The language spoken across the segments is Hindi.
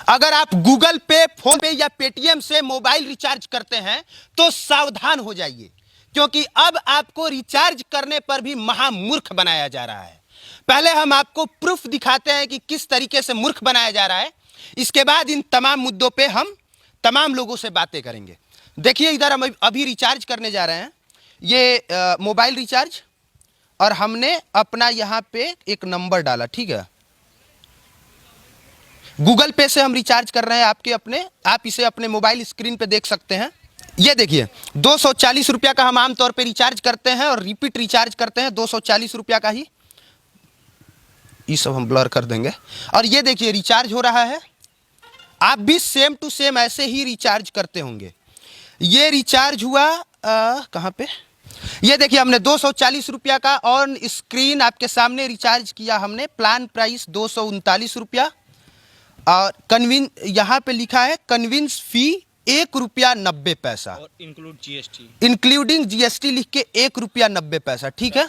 अगर आप गूगल पे, फोन पे या पेटीएम से मोबाइल रिचार्ज करते हैं तो सावधान हो जाइए, क्योंकि अब आपको रिचार्ज करने पर भी महामूर्ख बनाया जा रहा है। पहले हम आपको प्रूफ दिखाते हैं कि किस तरीके से मूर्ख बनाया जा रहा है, इसके बाद इन तमाम मुद्दों पे हम तमाम लोगों से बातें करेंगे। देखिए, इधर हम अभी रिचार्ज करने जा रहे हैं, ये मोबाइल रिचार्ज, और हमने अपना यहाँ पे एक नंबर डाला, ठीक है। गूगल पे से हम रिचार्ज कर रहे हैं आप इसे अपने मोबाइल स्क्रीन पे देख सकते हैं। ये देखिए, 240 रुपया का हम आमतौर पे रिचार्ज करते हैं और रिपीट रिचार्ज करते हैं 240 रुपया का ही। ये सब हम ब्लर कर देंगे। और ये देखिए, रिचार्ज हो रहा है। आप भी सेम टू सेम ऐसे ही रिचार्ज करते होंगे। ये रिचार्ज हुआ कहाँ पे, ये देखिए, हमने 240 रुपया का ऑन स्क्रीन आपके सामने रिचार्ज किया हमने। प्लान प्राइस 239 रुपया, और कन्विंस यहाँ पे लिखा है कन्विंस फी 1 रुपया 90 पैसा, और इंक्लूड जीएसटी, इंक्लूडिंग जीएसटी लिख के 1 रुपया 90 पैसा, ठीक है।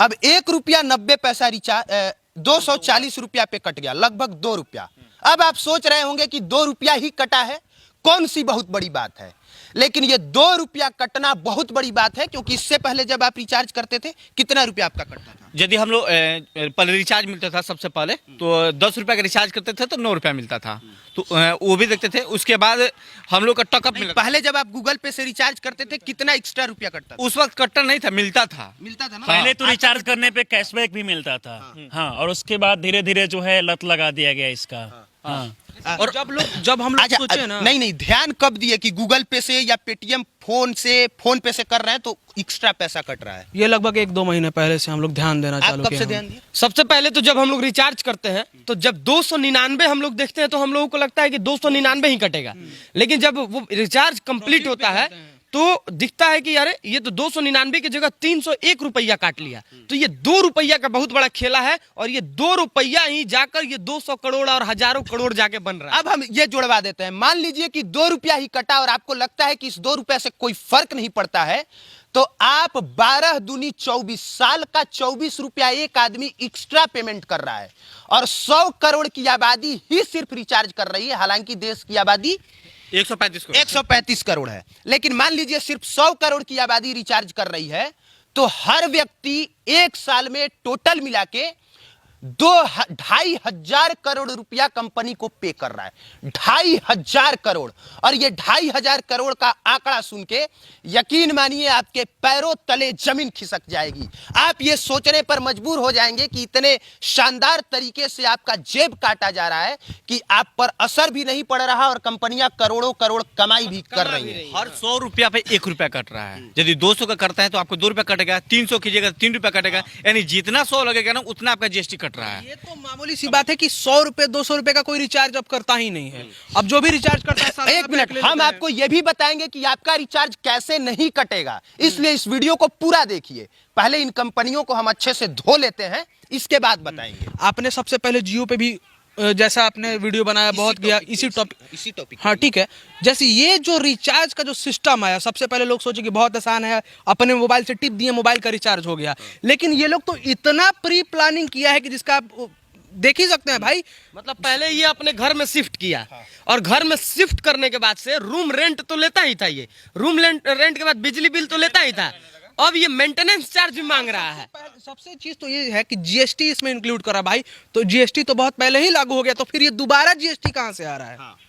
अब 1 रुपया 90 पैसा रिचार्ज 240 रुपया पे कट गया, लगभग 2 रुपया। अब आप सोच रहे होंगे कि 2 रुपया ही कटा है, कौन सी बहुत बड़ी बात है। लेकिन ये 2 रुपया कटना बहुत बड़ी बात है, क्योंकि इससे पहले जब आप रिचार्ज करते थे कितना रुपया आपका कटता था? यदि हम लोग पहले रिचार्ज मिलता था, सबसे पहले तो 10 रुपया का रिचार्ज करते थे तो 9 रुपया मिलता था, तो वो भी देखते थे। उसके बाद हम लोग का टॉकअप मिलता। पहले जब आप गूगल पे से रिचार्ज करते थे कितना एक्स्ट्रा रुपया कटता था? उस वक्त कट्टा नहीं था, मिलता था ना। पहले तो रिचार्ज करने पे कैशबैक भी मिलता था। हाँ, और उसके बाद धीरे धीरे जो है लत लगा दिया गया इसका। हाँ। और जब हम लोग सोचे ना, नहीं, ध्यान कब दिए कि गूगल पे से या पेटीएम फोन पे से कर रहे हैं तो एक्स्ट्रा पैसा कट रहा है? ये लगभग 1-2 महीने पहले से हम लोग ध्यान देना चालू आप कब किए से हैं। ध्यान दिए? सबसे पहले तो जब हम लोग रिचार्ज करते हैं तो जब 299 हम लोग देखते हैं तो हम लोगों को लगता है कि 299 ही कटेगा, लेकिन जब वो रिचार्ज कंप्लीट होता है तो दिखता है कि यार ये तो 299 की जगह 301 रुपया काट लिया। तो ये 2 रुपया का बहुत बड़ा खेला है, और ये 2 रुपया ही जाकर ये 200 करोड़ और हजारों करोड़ जाके बन रहा है। अब हम ये जुड़वा देते हैं। मान लीजिए कि 2 रुपया ही कटा और आपको लगता है कि इस 2 रुपया से कोई फर्क नहीं पड़ता है, तो आप 12 दूनी 24 साल का 24 रुपया एक आदमी एक्स्ट्रा पेमेंट कर रहा है, और 100 करोड़ की आबादी ही सिर्फ रिचार्ज कर रही है। हालांकि देश की आबादी 135 करोड़ है, लेकिन मान लीजिए सिर्फ 100 करोड़ की आबादी रिचार्ज कर रही है, तो हर व्यक्ति एक साल में टोटल मिला के 2,500 करोड़ रुपया कंपनी को पे कर रहा है। 2,500 करोड़। और ये 2,500 करोड़ का आंकड़ा सुन के यकीन मानिए आपके पैरों तले जमीन खिसक जाएगी। आप ये सोचने पर मजबूर हो जाएंगे कि इतने शानदार तरीके से आपका जेब काटा जा रहा है कि आप पर असर भी नहीं पड़ रहा, और कंपनियां करोड़ों करोड़ कमाई भी कर रही है। हर 100 रुपया पे 1 रुपया कट रहा है। यदि 200 का करता है तो आपको 2 रुपया कटेगा, 300 कीजिएगा तो 3 रुपया कटेगा, यानी जितना 100 लगेगा ना उतना आपका जीएसटी कट रहा है। ये तो मामूली सी बात है कि 100 रुपए 200 रुपए का कोई रिचार्ज अब करता ही नहीं है। अब जो भी रिचार्ज करता है 1 मिनट, हम आपको यह भी बताएंगे कि आपका रिचार्ज कैसे नहीं कटेगा, इसलिए इस वीडियो को पूरा देखिए। पहले इन कंपनियों को हम अच्छे से धो लेते हैं, इसके बाद बताएंगे। आपने सबसे पहले जियो पे भी जैसा आपने वीडियो बनाया, बहुत गया इसी टॉपिक। हाँ ठीक है, जैसे ये जो रिचार्ज का जो सिस्टम आया, सबसे पहले लोग सोचे कि बहुत आसान है, अपने मोबाइल से टिप दिए, मोबाइल का रिचार्ज हो गया। लेकिन ये लोग तो इतना प्री प्लानिंग किया है कि जिसका आप देख ही सकते हैं भाई। मतलब पहले ये अपने घर में शिफ्ट किया, और घर में शिफ्ट करने के बाद से रूम रेंट तो लेता ही था, ये रूम रेंट के बाद बिजली बिल तो लेता ही था, अब ये मेंटेनेंस चार्ज भी मांग रहा है। सबसे चीज तो ये है कि जीएसटी इसमें इंक्लूड करा भाई, तो जीएसटी तो बहुत पहले ही लागू हो गया, तो फिर ये दोबारा जीएसटी कहां से आ रहा है?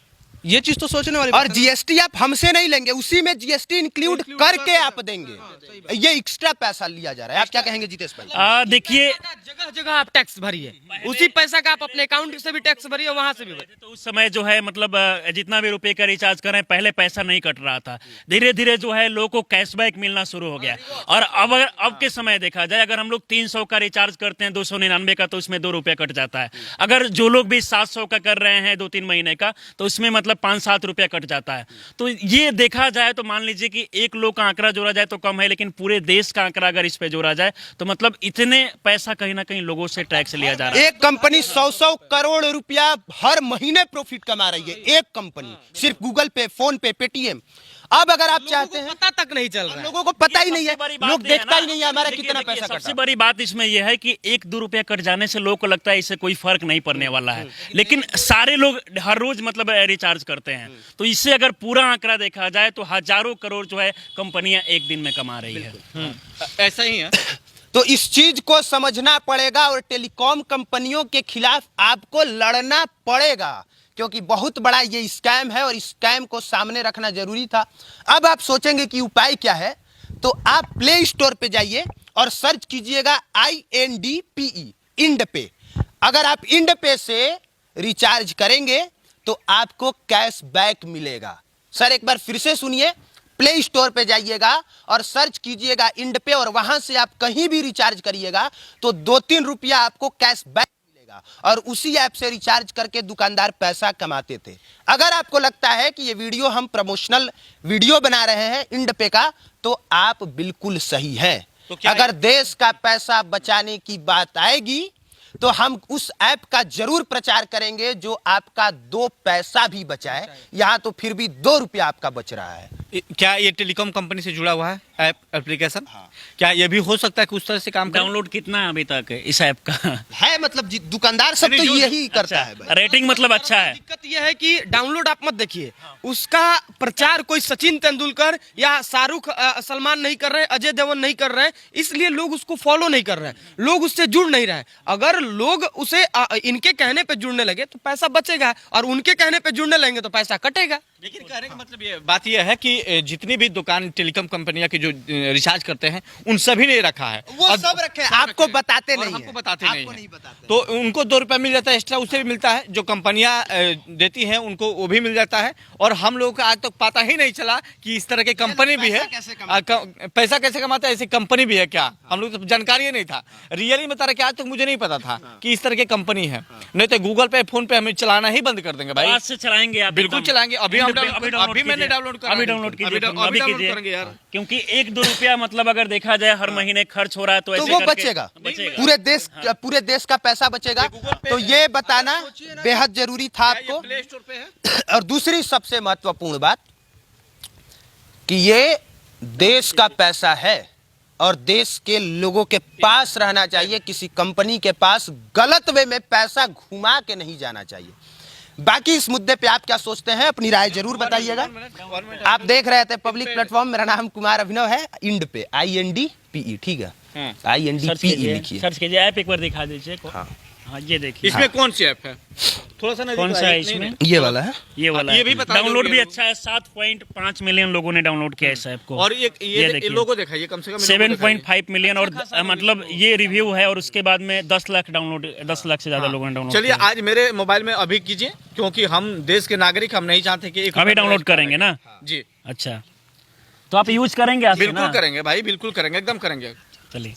ये चीज तो सोचने वाली। और जीएसटी आप हमसे नहीं लेंगे, उसी में जीएसटी इंक्लूड करके आप देंगे। ये एक्स्ट्रा पैसा लिया जा रहा है। आप क्या कहेंगे जितेश भाई? देखिए, जगह जगह आप टैक्स भरिए, उसी पैसा का आप अपने अकाउंट से भी टैक्स भरिए, वहां से भी भरिए। तो उस समय जो है मतलब जितना भी रुपए का रिचार्ज कर रहे हैं, पहले पैसा नहीं कट रहा था, धीरे धीरे जो है लोगों को कैशबैक मिलना शुरू हो गया। और अब के समय देखा जाए, अगर हम लोग 300 का रिचार्ज करते हैं 299 का, तो उसमें 2 रुपया कट जाता है। अगर जो लोग भी 700 का कर रहे हैं 2-3 महीने का, तो उसमें मतलब 5-7 रुपया कट जाता है। तो ये देखा जाए तो मान लीजिए कि एक लोग का आंकड़ा जोड़ा जाए तो कम है, लेकिन पूरे देश का आंकड़ा अगर इस पे जोड़ा जाए तो मतलब इतने पैसा कहीं ना कहीं लोगों से टैक्स लिया जा रहा है। एक कंपनी 100 करोड़ रुपया हर महीने प्रॉफिट कमा रही है, एक कंपनी, सिर्फ गूगल पे, फोन पे, पेटीएम। अब अगर आप चाहते हैं, पता तक नहीं चल रहा है। लोगों को पता ही नहीं है, सबसे बड़ी बात लोग ये है देखता ही ना, नहीं है हमारा देखिए, कितना देखिए, पैसा सबसे कटा। बड़ी बात इसमें यह है कि 1-2 रुपया कट जाने से लोगों को लगता है इससे कोई फर्क नहीं पड़ने वाला है, लेकिन सारे लोग हर रोज मतलब रिचार्ज करते हैं। तो इससे अगर पूरा आंकड़ा देखा जाए तो हजारों करोड़ जो है कंपनियां एक दिन में कमा रही है। ऐसा ही है। तो इस चीज को समझना पड़ेगा और टेलीकॉम कंपनियों के खिलाफ आपको लड़ना पड़ेगा, क्योंकि बहुत बड़ा ये स्कैम है और इस स्कैम को सामने रखना जरूरी था। अब आप सोचेंगे कि उपाय क्या है, तो आप प्ले स्टोर पे जाइए और सर्च कीजिएगा INDPE, इंड पे। अगर आप इंड पे से रिचार्ज करेंगे तो आपको कैशबैक मिलेगा। सर एक बार फिर से सुनिए, प्ले स्टोर पे जाइएगा और सर्च कीजिएगा इंड पे, और वहां से आप कहीं भी रिचार्ज करिएगा तो 2-3 रुपया आपको कैशबैक मिलेगा, और उसी ऐप से रिचार्ज करके दुकानदार पैसा कमाते थे। अगर आपको लगता है कि ये वीडियो हम प्रमोशनल वीडियो बना रहे हैं इंड पे का, तो आप बिल्कुल सही हैं। तो क्या अगर देश का पैसा बचाने की बात आएगी तो हम उस ऐप का जरूर प्रचार करेंगे जो आपका 2 पैसा भी बचाए। यहाँ तो फिर भी 2 रुपया आपका बच रहा है। क्या ये टेलीकॉम कंपनी से जुड़ा हुआ है ऐप एप्लीकेशन? क्या ये भी हो सकता है कि उस तरह से काम करे? डाउनलोड कितना है अभी तक इस ऐप का? है मतलब दुकानदार सब तो यही करता है भाई। रेटिंग मतलब अच्छा है। दिक्कत यह है कि डाउनलोड आप मत देखिए, उसका प्रचार कोई सचिन तेंदुलकर या शाहरुख सलमान नहीं कर रहे हैं, अजय देवगन नहीं कर रहे हैं, इसलिए लोग उसको फॉलो नहीं कर रहे हैं, लोग उससे जुड़ नहीं रहे हैं। अगर लोग उसे इनके कहने पे जुड़ने लगे तो पैसा बचेगा, और उनके कहने पे जुड़ने लगेंगे तो पैसा कटेगा। लेकिन कहने का मतलब ये बात ये है कि जितनी भी दुकान टेलीकॉम कंपनियां की जो रिचार्ज करते हैं उन सभी ने रखा है, वो सब रखे हैं, आपको बताते नहीं हमको है। बताते आपको नहीं बताते है। तो उनको 2 रुपया मिल जाता है एक्स्ट्रा, उससे भी मिलता है, जो कंपनियां देती हैं उनको वो भी मिल जाता है। और हम लोगों को आज तक पता ही नहीं चला कि इस तरह की कंपनी भी है। पैसा कैसे कमाता है, ऐसी कंपनी भी है क्या? हम लोग तो जानकारी ही नहीं था। रियली में तरह के आज तक मुझे नहीं पता था कि इस तरह की कंपनी है। नहीं तो गूगल पे फोन पे हमें चलाना ही बंद कर देंगे भाई। आज से चलाएंगे आप? बिल्कुल एकदम। चलाएंगे। अभी मैंने डाउनलोड करा। अभी डाउनलोड कीजिए, अभी अभी डाउनलोड करेंगे कीजिए, यार। क्योंकि 1-2 रुपया मतलब अगर देखा जाए हर महीने खर्च हो रहा है तो तो ऐसे वो करके बचेगा, बचेगा। पूरे देश का पैसा बचेगा। तो ये बताना बेहद जरूरी था आपको। प्ले स्टोर पे है। और दूसरी सबसे महत्वपूर्ण बात कि ये देश का पैसा है और देश के लोगों के पास रहना चाहिए, किसी कंपनी के पास गलत वे में पैसा घुमा के नहीं जाना चाहिए। बाकी इस मुद्दे पे आप क्या सोचते हैं, अपनी राय जरूर बताइएगा। आप देख रहे थे पब्लिक प्लेटफॉर्म, मेरा नाम कुमार अभिनव है, इंड पे INDPE, ठीक है, INDPE लिखिए। सर्च कीजिए, ऐप एक बार दिखा दीजिए। हाँ ये देखिए। इसमें कौन सी ऐप है? थोड़ा सा कौन सा है इसमें? ये वाला है। ये वाला ये है। भी बता दो डाउनलोड ये भी लोग। अच्छा है, 7.5 मिलियन लोगों ने डाउनलोड किया इस ऐप को। और ये देखिए। लोगो दिखाइए, कम से कम 7.5 मिलियन, और मतलब ये रिव्यू है, और उसके बाद में 10 लाख डाउनलोड, 10 लाख से ज्यादा लोगों ने डाउनलोड चलिए किया। आज मेरे मोबाइल में अभी कीजिए, क्योंकि हम देश के नागरिक, हम नहीं चाहते कि अभी डाउनलोड करेंगे ना? जी अच्छा, तो आप यूज करेंगे आज से बिल्कुल ना? करेंगे भाई, बिल्कुल करेंगे, एकदम करेंगे। चलिए।